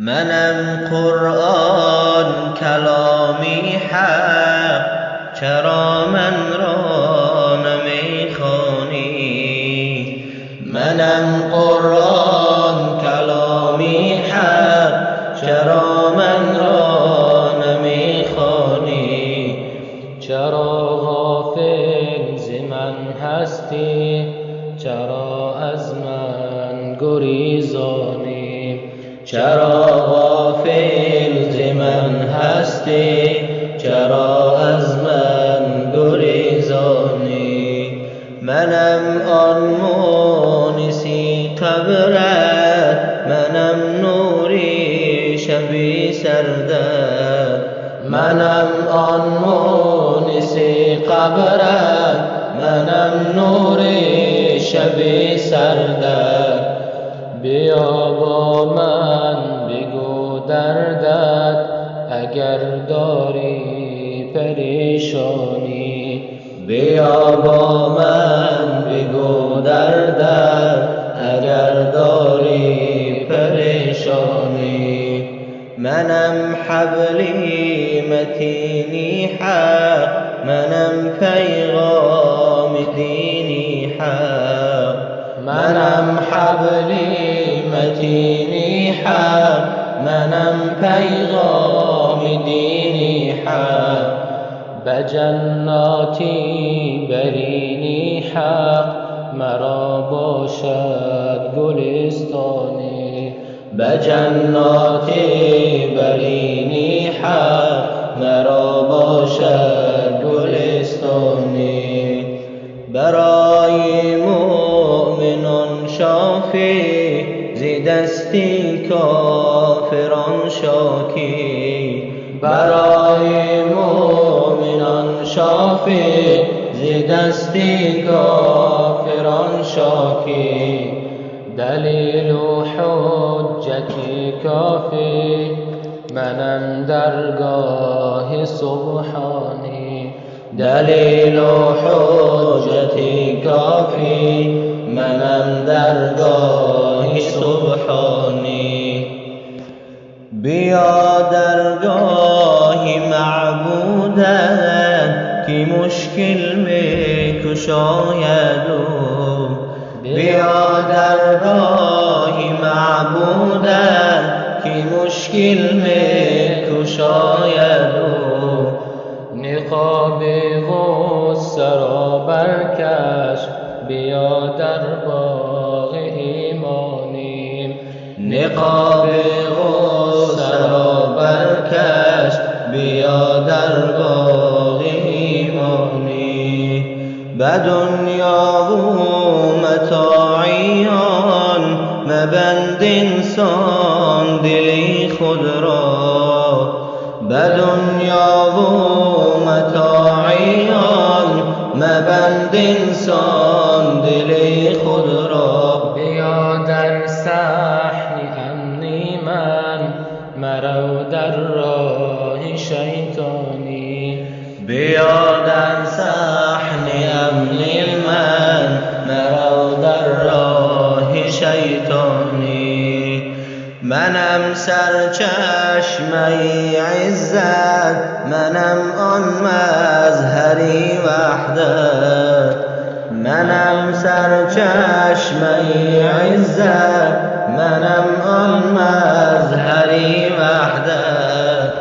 منم قرآن کلامی حق، چرا من را نمیخوانی؟ منم قرآن کلامی حق، چرا من را نمیخوانی؟ چرا غافل ز من هستی؟ چرا از من گریزانی؟ چرا غافل ز من هستی؟ چرا از من گریزانی؟ منم آن مونسی قبرت، منم نوری شبی سردت. منم آن مونسی قبرت، منم نوری شبی سردت. بیا با من بگو دردت، اگر داری پریشانی. بیا با من بگو دردت، اگر داری پریشانی. منم حبلی متینی حق، منم پیغام دینی حق. منم حبلی متینی حق، منم پیغام دینی حق. بجناتی برینی حق، مرا باشد گلستانی. بجناتی برینی حق، مرا باشد گلستانی. برای مؤمنان شافی، ز دستی کافران شاکی. برای مؤمنان شافی، ز دستی کافران شاکی. دلیل و حجتی کافی، منم درگاه سبحانی. دلیل و حجتی کافی، منم درگاه سبحانی. بیا درگاه معبودت، که مشکل می کشاید. بیا درگاه معبودت، که مشکل می کشاید. نقاب غصه را برکش، بیا در باغ ایمانی. نقاب غصه را برکش، بیا در باغ ایمانی. به دنیا و متاعیان، مبند انسان دلی خود را. به دنیا و متاعیان، مبند انسان دلی خود را. بیا در صحن امنی من، مرو در راه شیطانی. بیا در صحن امنی من، مرو در راه شیطانی. منم سرچشمه عزت، منم آن مظهری وحدت. منم سرچشمه عزت، منم آن مظهری وحدت.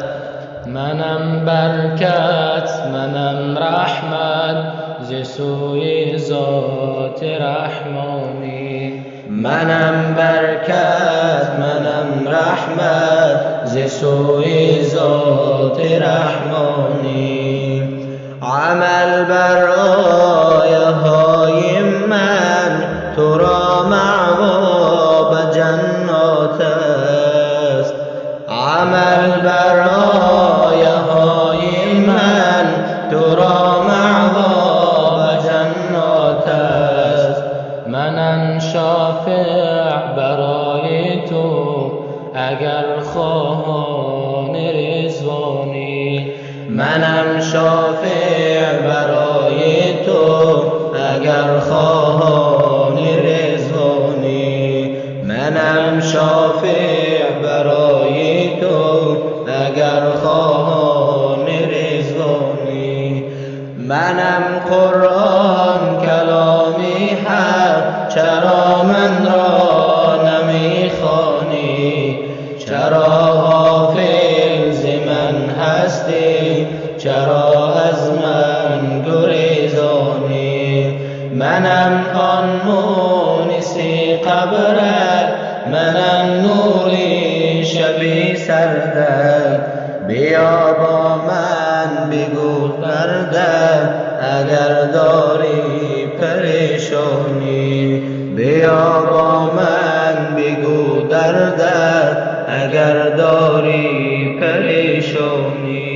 منم برکت، منم رحمت، ز سوی ذات رحمانی. منم برکت، منم رحمت، ز سوی ذات رحمانی. عمل بر آیه های من، تو را مأوا به جنات است. عمل بر آیه های من، تو را مأوا به جنات است. منم شافع برای تو، اگر خواهان رضوانی. منم شافع برای تو، اگر خواهان رضوانی. منم شافع برای چرا من را نمیخوانی؟ چرا غافل ز من هستی؟ چرا از من گریزانی؟ منم آن مونسی قبرت، منم نوری شبی سردت. بیا با من بگو دردت اگر داری پریشانی. بیا با من بگو دردت اگر داری پریشانی.